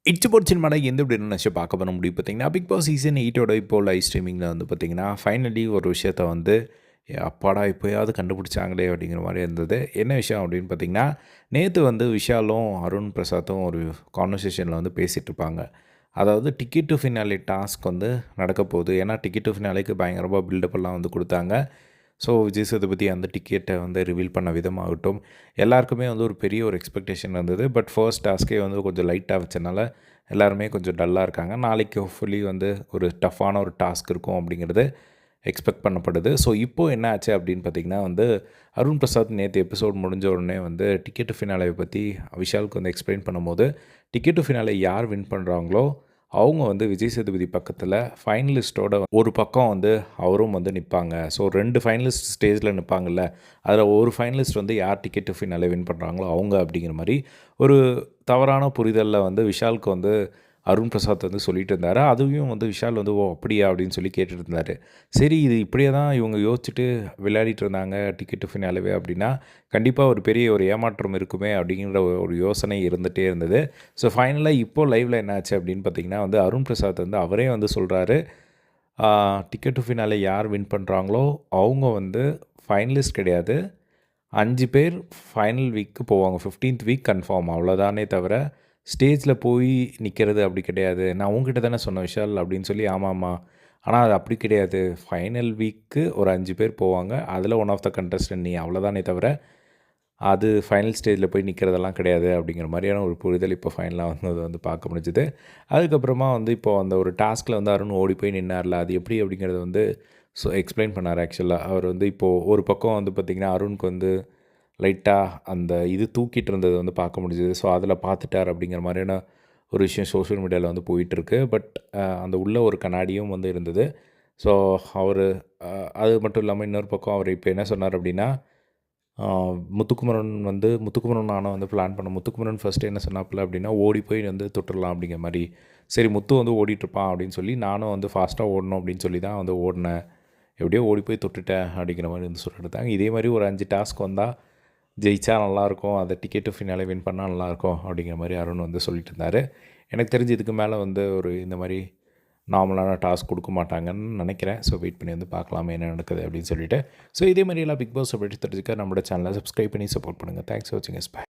It's about சினிமால எந்த இப்படி நினச்சி பார்க்க பண்ண முடியும் பார்த்தீங்கன்னா, பிக் பாஸ் சீசன் 8ஓட இப்போ லைவ் ஸ்ட்ரீமிங்கில வந்து பார்த்தீங்கன்னா, ஃபைனலி ஒரு விஷயத்த வந்து அப்பாடா! இப்போயாவது கண்டுபிடிச்சாங்களே அப்படிங்கிற மாரி இருந்தது. என்ன விஷயம் அப்படின்னு பார்த்தீங்கன்னா, நேத்து வந்து விஷாலும், அருண் பிரசாத்தும் ஒரு கான்வர்சேஷன்ல வந்து பேசிட்டு இருப்பாங்க. அதாவது டிக்கெட் டூ ஃபினாலே டாஸ்க் வந்து நடக்கப்போகுது. ஏன்னா டிக்கெட் டூ ஃபினாலேக்கு பயங்கரமா பில்டப் எல்லாம் வந்து குடுத்தாங்க. ஸோ விஜய் சேதுபதி அந்த டிக்கெட்ட வந்து ரிவீல் பண்ண விதமாகட்டும், எல்லாருக்குமே வந்து ஒரு பெரிய ஒரு எக்ஸ்பெக்டேஷன் இருந்தது. பட் ஃபர்ஸ்ட் டாஸ்க்கே வந்து கொஞ்சம் லைட்டா வச்சனால, எல்லாருமே கொஞ்சம் டல்லா இருக்காங்க. நாளைக்கு ஹோப்ஃபுல்லி வந்து ஒரு டஃப்பான ஒரு டாஸ்க் இருக்கும் அப்படிங்கிறது எக்ஸ்பெக்ட் பண்ணப்படுது. ஸோ இப்போ என்ன ஆச்சு அப்படின்னு பார்த்தீங்கன்னா வந்து, அருண் பிரசாத் நேத்து எபிசோட் முடிஞ்ச உடனே வந்து டிக்கெட் டு ஃபினாலேவ பத்தி விஷாலுக்கு வந்து எக்ஸ்பிளைன் பண்ணும்போது, டிக்கெட் டு ஃபினாலே யார் வின் பண்றாங்களோ, அவங்க வந்து விஜய் சேதுபதி பக்கத்தில ஃபைனலிஸ்ட்டோட ஒரு பக்கம் வந்து அவரும் வந்து நிப்பாங்க. ஸோ 2 ஃபைனலிஸ்ட் ஸ்டேஜ்ல நிப்பாங்கல்ல, அதில ஒரு ஃபைனலிஸ்ட் வந்து யார் டிக்கெட் டு ஃபினாலே வின் பண்றாங்களோ அவங்க அப்படிங்கிற மாரி ஒரு தவறான புரிதல்ல வந்து விஷாலுக்கு வந்து அருண் பிரசாத் வந்து சொல்லிட்டு இருந்தாரு. அதுவும் வந்து விஷால் வந்து, "ஓ! அப்படியா?" அப்படின்னு சொல்லி கேட்டுட்டு இருந்தாரு. சரி இது இப்படியே தான் இவங்க யோசிச்சுட்டு விளையாடிட்டு இருந்தாங்க டிக்கெட் டு ஃபினாலேவே அப்படின்னா, கண்டிப்பா ஒரு பெரிய ஒரு ஏமாற்றம் இருக்குமே அப்படிங்கிற ஒரு யோசனை இருந்துட்டே இருந்தது. ஸோ ஃபைனலா இப்போ லைவ்ல என்ன ஆச்சு அப்படின்னு பார்த்தீங்கன்னா வந்து, அருண் பிரசாத் வந்து அவரே வந்து சொல்றாரு, டிக்கெட் டு ஃபினாலே யார் வின் பண்றாங்களோ, அவங்க வந்து ஃபைனலிஸ்ட் கிடையாது. 5 பேர் ஃபைனல் வீக்கு போவாங்க. 15த் வீக் கன்ஃபார்ம் அவ்வளோதானே தவிர, ஸ்டேஜ்ல போய் நிற்கிறது அப்படி கிடையாது. நான் உன்கிட்ட தானே சொன்னேன் விஷால் அப்படின்னு சொல்லி, ஆமாமா. ஆனா அது அப்படி கிடையாது. ஃபைனல் வீக்கு ஒரு 5 பேர் போவாங்க. அதில ஒன் ஆஃப் த கண்டஸ்டன்ட் நீ அவ்வளோதானே தவிர, அது ஃபைனல் ஸ்டேஜ்ல போய் நிற்கிறதெல்லாம் கிடையாது அப்படிங்கிற மாரியான ஒரு புரிதல் இப்போ ஃபைனலா வந்தது வந்து பார்க்க முடிஞ்சுது. அதுக்கப்புறமா வந்து இப்போ அந்த ஒரு டாஸ்க்ல வந்து அருண் ஓடி போய் நின்னார்ல, அது எப்படி அப்படிங்கிறத வந்து எக்ஸ்பிளைன் பண்ணாரு ஆக்சுவலா. அவர் வந்து இப்போ ஒரு பக்கம் வந்து பார்த்தீங்கன்னா, அருணுக்கு வந்து லைட்டா அந்த இது தூக்கிட்டு இருந்தது வந்து பார்க்க முடிஞ்சது. ஸோ, அதில பார்த்துட்டார் அப்படிங்கிற மாதிரியான ஒரு விஷயம் சோஷியல் மீடியால வந்து போயிட்டுருக்கு. பட் அந்த உள்ள ஒரு கண்ணாடியும் வந்து இருந்தது. ஸோ, அவரு அது மட்டும் இல்லாம இன்னொரு பக்கம் அவர் இப்போ என்ன சொன்னார் அப்படின்னா, முத்துக்குமரன் நானும் வந்து பிளான் பண்ணோம். முத்துக்குமரன் ஃபர்ஸ்ட்டு என்ன சொன்னாப்புல அப்படின்னா, ஓடி போய் வந்து தொட்டுறலாம் அப்படிங்கிற மாரி. சரி முத்து வந்து ஓடிட்டுருப்பான் அப்படின்னு சொல்லி, நானும் வந்து ஃபாஸ்ட்டா ஓடணும் அப்படின்னு சொல்லி தான் வந்து ஓடுனேன். எப்படியோ ஓடி போய் தொட்டுட்டேன் அப்படிங்கிற மாரி வந்து சொல்லிட்டுருந்தாங்க. இதே மாரி ஒரு 5 டாஸ்க் வந்தா ஜெயிச்சா நல்லாயிருக்கும். அதை டிக்கெட்டு ஃபினாலே வின் பண்ணா நல்லாயிருக்கும் அப்படிங்கிற மாரி அருண் வந்து சொல்லிட்டு இருந்தாரு. எனக்கு தெரிஞ்சு இதுக்கு மேலே வந்து ஒரு இந்த மாரி நார்மலான டாஸ்க் கொடுக்க மாட்டாங்கன்னு நினைக்கிறேன். ஸோ வெயிட் பண்ணி வந்து பார்க்கலாமே என்ன நடக்குது அப்படின்னு சொல்லிட்டு. ஸோ இதே மாரி எல்லாம் பிக் பாஸ் அப்டேட்ஸ் தெரிஞ்சுக்க நம்மளோட சேனலை சப்ஸ்கிரைப் பண்ணி சப்போர்ட் பண்ணுங்கள். தேங்க்ஸ் ஃபார் வாட்சிங். Yes by.